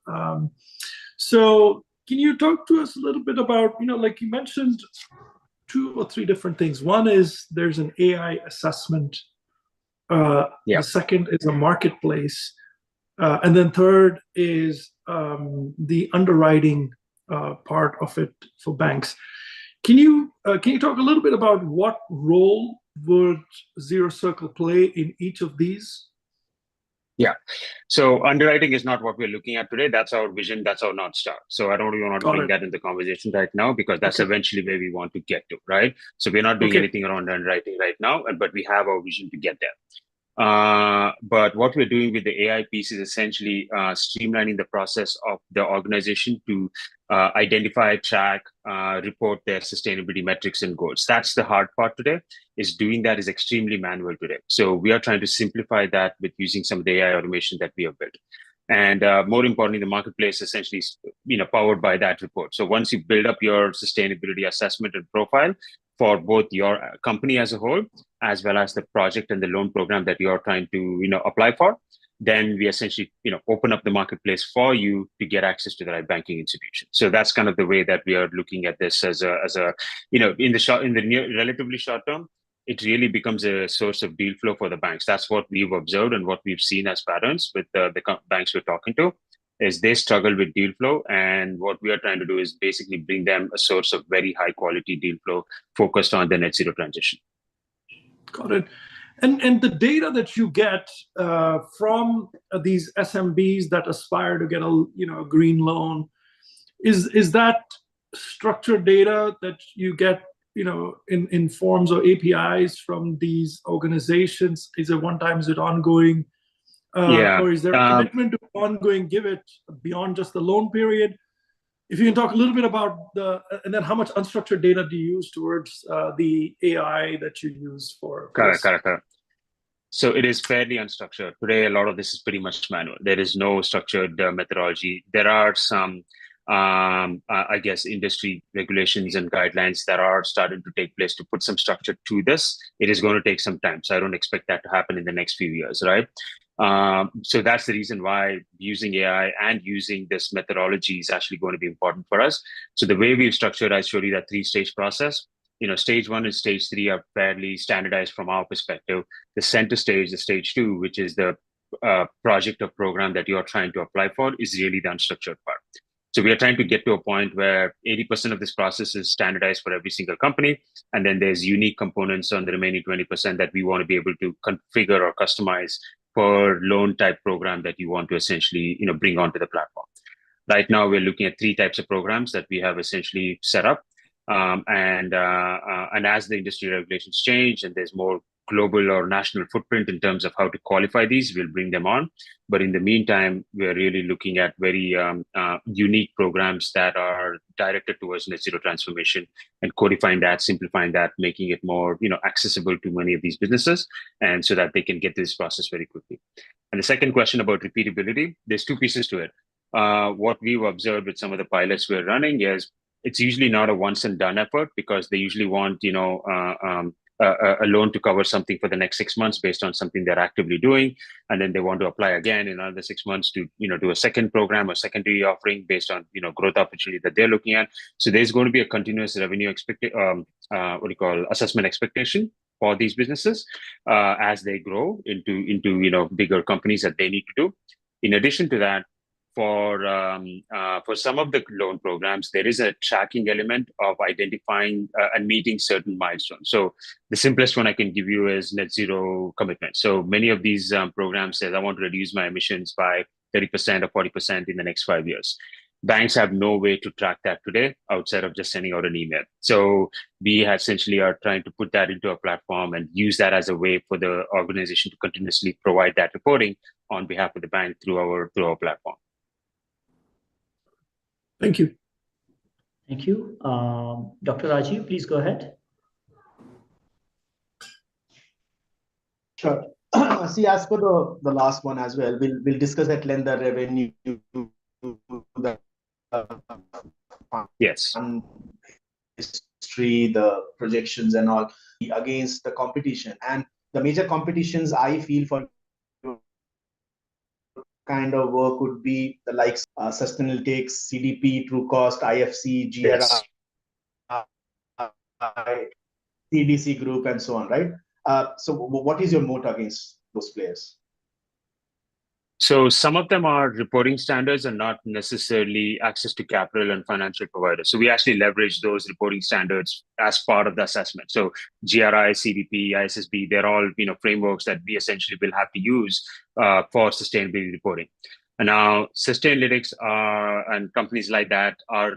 S3: So can you talk to us a little bit about, like you mentioned 2 or 3 different things. One is there's an AI assessment. The second is a marketplace. And then third is the underwriting part of it for banks. Can you talk a little bit about what role would Zero Circle play in each of these?
S8: Yeah. So underwriting is not what we're looking at today. That's our vision. That's our North Star. So I don't really want to bring that in the conversation right now, because that's eventually where we want to get to, right? So we're not doing anything around underwriting right now, but we have our vision to get there. But what we're doing with the AI piece is essentially streamlining the process of the organization to identify, track, report their sustainability metrics and goals. That's the hard part today. Is doing that is extremely manual today. So we are trying to simplify that with using some of the AI automation that we have built. And more importantly, the marketplace essentially is, powered by that report. So once you build up your sustainability assessment and profile for both your company as a whole, as well as the project and the loan program that you're trying to, apply for, then we essentially, open up the marketplace for you to get access to the right banking institution. So that's kind of the way that we are looking at this as a, in the near, relatively short term, it really becomes a source of deal flow for the banks. That's what we've observed and what we've seen as patterns with the banks we're talking to, is they struggle with deal flow. And what we are trying to do is basically bring them a source of very high quality deal flow focused on the net zero transition.
S3: Got it. And the data that you get from these SMBs that aspire to get a green loan, is that structured data that you get in forms or APIs from these organizations? Is it one time? Is it ongoing? Or is there a commitment to ongoing give it beyond just the loan period? If you can talk a little bit about and then how much unstructured data do you use towards the AI that you use for
S8: Correct. So it is fairly unstructured. Today, a lot of this is pretty much manual. There is no structured methodology. There are some, I guess, industry regulations and guidelines that are starting to take place to put some structure to this. It is going to take some time. So I don't expect that to happen in the next few years, right? So that's the reason why using AI and using this methodology is actually going to be important for us. So the way we've structured, I showed you that 3-stage process. Stage 1 and stage 3 are fairly standardized from our perspective. The center stage, the stage 2, which is the project or program that you're trying to apply for, is really the unstructured part. So we are trying to get to a point where 80% of this process is standardized for every single company. And then there's unique components on the remaining 20% that we want to be able to configure or customize per loan type program that you want to essentially, bring onto the platform. Right now, we're looking at 3 types of programs that we have essentially set up. And as the industry regulations change and there's more global or national footprint in terms of how to qualify these, we'll bring them on. But in the meantime, we're really looking at very unique programs that are directed towards net zero transformation and codifying that, simplifying that, making it more accessible to many of these businesses, and so that they can get this process very quickly. And the second question about repeatability, there's 2 pieces to it. What we've observed with some of the pilots we're running is it's usually not a once and done effort, because they usually want a loan to cover something for the next 6 months based on something they're actively doing, and then they want to apply again in another 6 months to do a second program or secondary offering based on growth opportunity that they're looking at. So there's going to be a continuous revenue assessment expectation for these businesses as they grow into bigger companies that they need to do. In addition to that, for some of the loan programs, there is a tracking element of identifying and meeting certain milestones. So the simplest one I can give you is net zero commitment. So many of these programs say, I want to reduce my emissions by 30% or 40% in the next 5 years. Banks have no way to track that today outside of just sending out an email. So we essentially are trying to put that into a platform and use that as a way for the organization to continuously provide that reporting on behalf of the bank through our platform.
S3: Thank you.
S1: Thank you. Dr. Rajiv, please go ahead.
S4: Sure. See, as for the last one as well, we'll discuss at length the revenue.
S8: Yes.
S4: History, the projections and all against the competition. And the major competitions I feel for kind of work would be the likes Sustainalytics, CDP, True Cost, IFC, GRI,
S8: Yes.
S4: CDC Group, and so on, right? So what is your moat against those players?
S8: So some of them are reporting standards and not necessarily access to capital and financial providers. So we actually leverage those reporting standards as part of the assessment. So GRI, CDP, ISSB, they're all frameworks that we essentially will have to use for sustainability reporting. And now Sustainalytics and companies like that are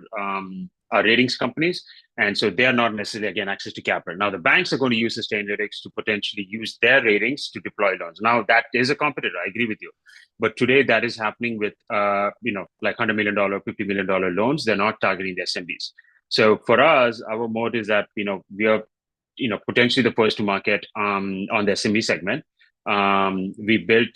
S8: ratings companies. And so they are not necessarily, again, access to capital. Now, the banks are going to use Sustainalytics to potentially use their ratings to deploy loans. Now, that is a competitor. I agree with you. But today, that is happening with, like $100 million, $50 million loans. They're not targeting the SMBs. So for us, our mode is that, we are, potentially the first to market on the SME segment. We built,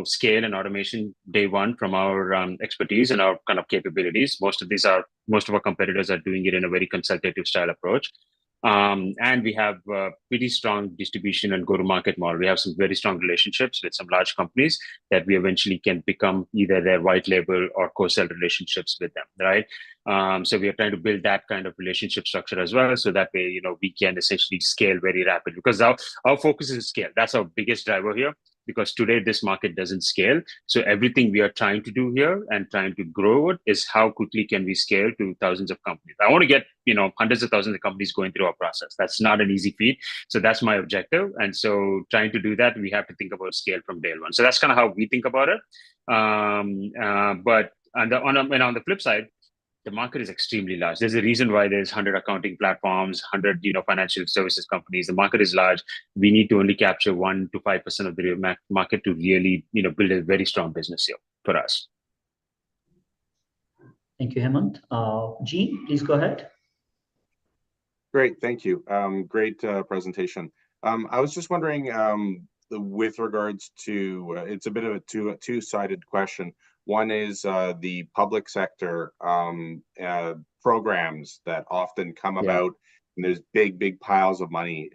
S8: scale and automation day one from our expertise and our kind of capabilities. Most of our competitors are doing it in a very consultative style approach. And we have pretty strong distribution and go-to-market model. We have some very strong relationships with some large companies that we eventually can become either their white label or co-sell relationships with them, right? So we are trying to build that kind of relationship structure as well, so that way, we can essentially scale very rapidly, because our focus is scale. That's our biggest driver here, because today this market doesn't scale. So everything we are trying to do here and trying to grow it is how quickly can we scale to thousands of companies. I want to get, hundreds of thousands of companies going through our process. That's not an easy feat. So that's my objective. And so trying to do that, we have to think about scale from day one. So that's kind of how we think about it. But on the flip side, the market is extremely large. There's a reason why there's 100 accounting platforms, 100 financial services companies. The market is large. We need to only capture 1 to 5% of the market to really build a very strong business here for us.
S1: Thank you, Hemant. Gene, please go ahead.
S5: Great, thank you. Great presentation. I was just wondering, with regards to, it's a bit of a two-sided question. One is the public sector programs that often come about, and there's big piles of money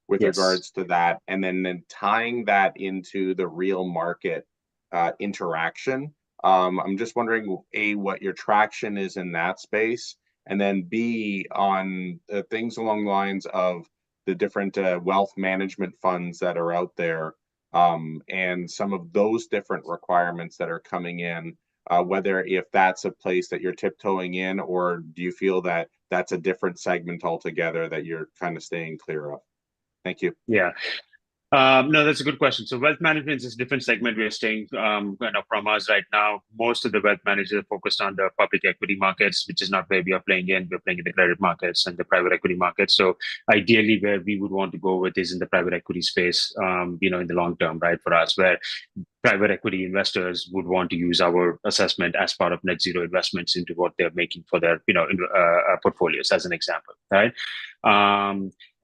S5: with regards to that, and then tying that into the real market interaction. I'm just wondering, A, what your traction is in that space, and then B, on things along the lines of the different wealth management funds that are out there, and some of those different requirements that are coming in, whether if that's a place that you're tiptoeing in, or do you feel that that's a different segment altogether that you're kind of staying clear of? Thank you.
S8: Yeah. No, that's a good question. So wealth management is a different segment we're staying from us right now. Most of the wealth managers are focused on the public equity markets, which is not where we are playing in. We're playing in the credit markets and the private equity markets. So ideally, where we would want to go with is in the private equity space, in the long term, right, for us, where private equity investors would want to use our assessment as part of net zero investments into what they're making for their portfolios, as an example, right? What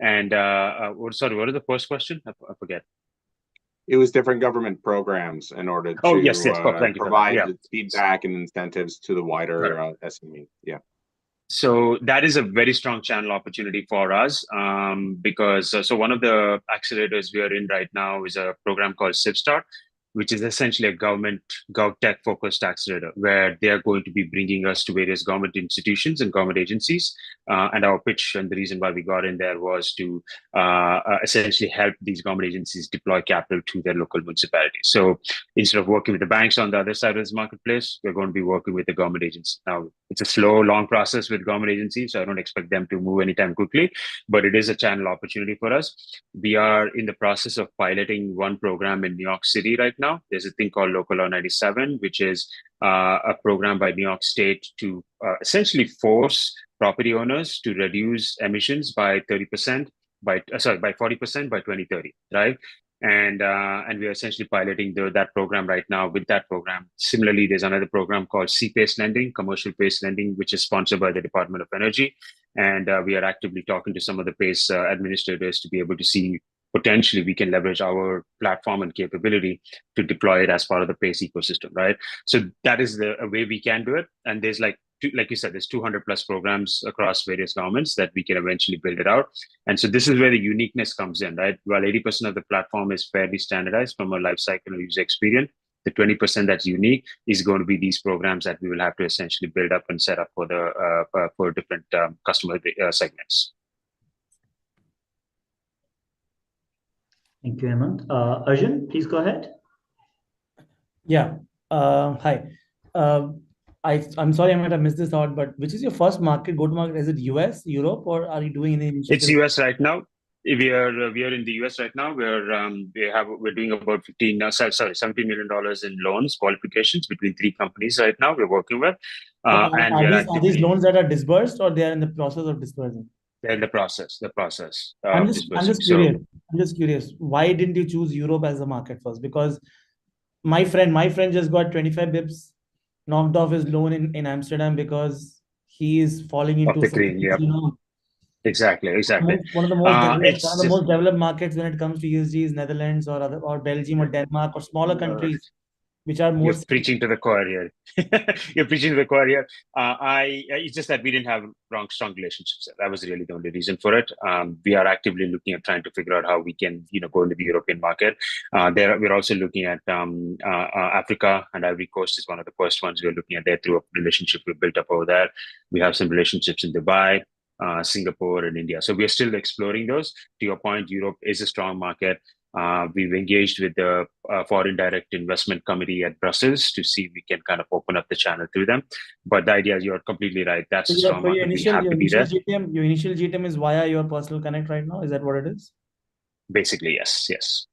S8: are the first question? I forget.
S5: It was different government programs in order to provide feedback and incentives to the wider SME. Yeah.
S8: So that is a very strong channel opportunity for us, because so one of the accelerators we are in right now is a program called SIPSTART, which is essentially a GovTech focused accelerator, where they are going to be bringing us to various government institutions and government agencies. And our pitch and the reason why we got in there was to essentially help these government agencies deploy capital to their local municipalities. So instead of working with the banks on the other side of this marketplace, we're going to be working with the government agencies. Now, it's a slow, long process with government agencies, so I don't expect them to move anytime quickly, but it is a channel opportunity for us. We are in the process of piloting one program in New York City right now. There's a thing called Local Law 97, which is a program by New York State to essentially force property owners to reduce emissions by 40% by 2030, right? And we are essentially piloting that program right now. With that program, similarly, there's another program called C-PACE lending, commercial-based lending, which is sponsored by the Department of Energy. And we are actively talking to some of the PACE administrators to be able to see potentially we can leverage our platform and capability to deploy it as part of the PACE ecosystem, right? So that is a way we can do it. And there's like you said, there's 200 plus programs across various governments that we can eventually build it out. And so this is where the uniqueness comes in, right? While 80% of the platform is fairly standardized from a life cycle user experience, the 20% that's unique is going to be these programs that we will have to essentially build up and set up for different customer segments.
S1: Thank you, Hemant. Arjun, please go ahead.
S2: Yeah. Hi. I'm sorry I might have missed this out, but which is your first market, go-to-market? Is it US, Europe, or are you doing any initiatives?
S8: It's US right now. We are in the US right now. We're doing about $17 million in loans qualifications between 3 companies right now we're working with.
S2: Are these loans that are disbursed, or they are in the process of disbursing?
S8: They're in the process.
S2: I'm just curious. Why didn't you choose Europe as a market first? Because my friend just got 25 bips knocked off his loan in Amsterdam because he is falling into
S8: Exactly.
S2: One of the most
S8: It's
S2: developed markets when it comes to ESG is Netherlands or Belgium or Denmark or smaller countries which are more.
S8: You're preaching to the choir here. You're preaching to the choir here. It's just that we didn't have strong relationships. That was really the only reason for it. We are actively looking at trying to figure out how we can, go into the European market. We're also looking at Africa, and Ivory Coast is one of the first ones we're looking at there through a relationship we built up over there. We have some relationships in Dubai, Singapore, and India. So we're still exploring those. To your point, Europe is a strong market. We've engaged with the Foreign Direct Investment Committee at Brussels to see if we can kind of open up the channel to them. But the idea is you're completely right. That's a strong market. We have to be there.
S2: Your initial GTM is via your personal connect right now. Is that what it is?
S8: Basically, yes.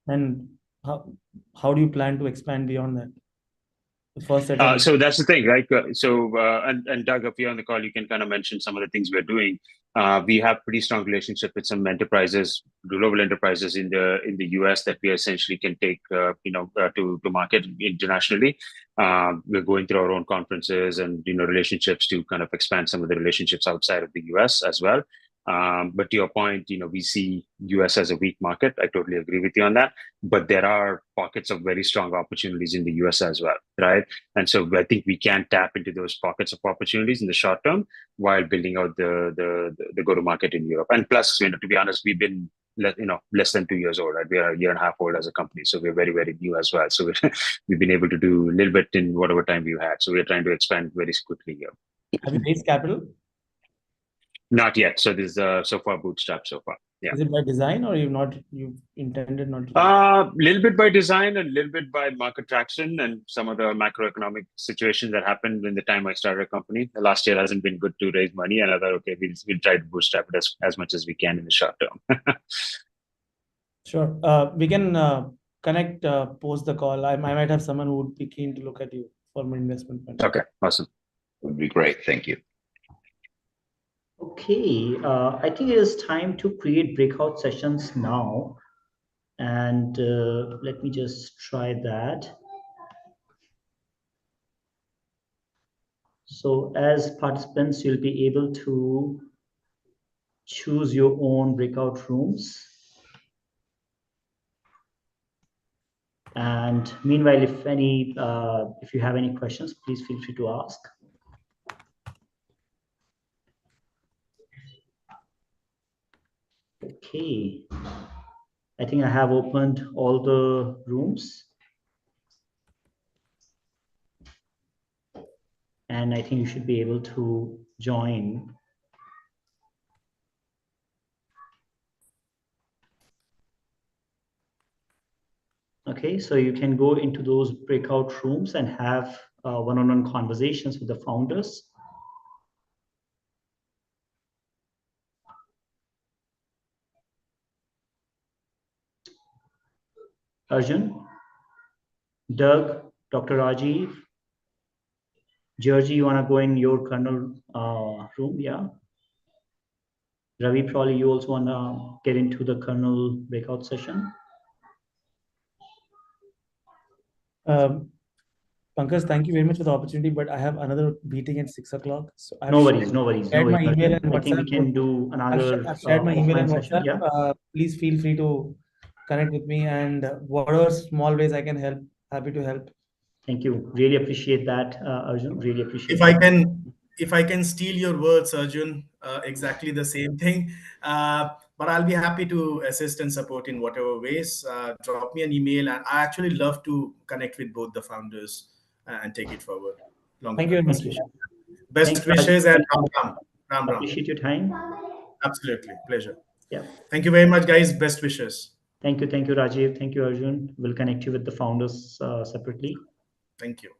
S2: And how do you plan to expand beyond that? The first set
S8: so that's the thing, right? And Doug, if you're on the call, you can kind of mention some of the things we're doing. We have pretty strong relationship with some enterprises, global enterprises in the US that we essentially can take, to market internationally. We're going through our own conferences and relationships to kind of expand some of the relationships outside of the US as well. But to your point, we see US as a weak market. I totally agree with you on that. But there are pockets of very strong opportunities in the US as well, right? And so I think we can tap into those pockets of opportunities in the short term while building out the go-to-market in Europe. And plus, to be honest, we've been less than 2 years old, right? We are a year and a half old as a company, so we're very, very new as well. So we've been able to do a little bit in whatever time we've had. So we're trying to expand very quickly here.
S2: Have you raised capital?
S8: Not yet. So this is so far bootstrapped so far. Yeah.
S2: Is it by design or you've intended not to?
S8: A little bit by design and a little bit by market traction and some of the macroeconomic situations that happened in the time I started a company. The last year hasn't been good to raise money, and I thought, okay, we'll try to bootstrap it as much as we can in the short term.
S2: Sure. We can connect post the call. I might have someone who would be keen to look at you for my investment fund.
S8: Okay, awesome.
S9: Would be great. Thank you.
S1: Okay, I think it is time to create breakout sessions now. And let me just try that. So as participants, you'll be able to choose your own breakout rooms. And meanwhile, if you have any questions, please feel free to ask. Okay, I think I have opened all the rooms. And I think you should be able to join. Okay, so you can go into those breakout rooms and have one-on-one conversations with the founders. Arjun, Doug, Dr. Rajiv, Georgie, you want to go in your kernel room? Yeah. Ravi, probably you also want to get into the kernel breakout session.
S2: Pankaj, thank you very much for the opportunity, but I have another meeting at 6 o'clock. So
S1: no worries.
S2: Shared my email and
S1: I think we can do another.
S2: I've shared my email and
S1: session.
S2: WhatsApp.
S1: Yeah.
S2: Please feel free to connect with me, and whatever small ways I can help, happy to help.
S1: Thank you. Really appreciate that, Arjun. Really appreciate.
S4: If I can steal your words, Arjun, exactly the same thing. But I'll be happy to assist and support in whatever ways. Drop me an email, and I actually love to connect with both the founders and take it forward.
S2: Thank you very much.
S4: Best wishes and Ram.
S1: Appreciate your time.
S4: Absolutely, pleasure.
S1: Yeah.
S4: Thank you very much, guys. Best wishes.
S1: Thank you, Rajiv. Thank you, Arjun. We'll connect you with the founders separately.
S4: Thank you.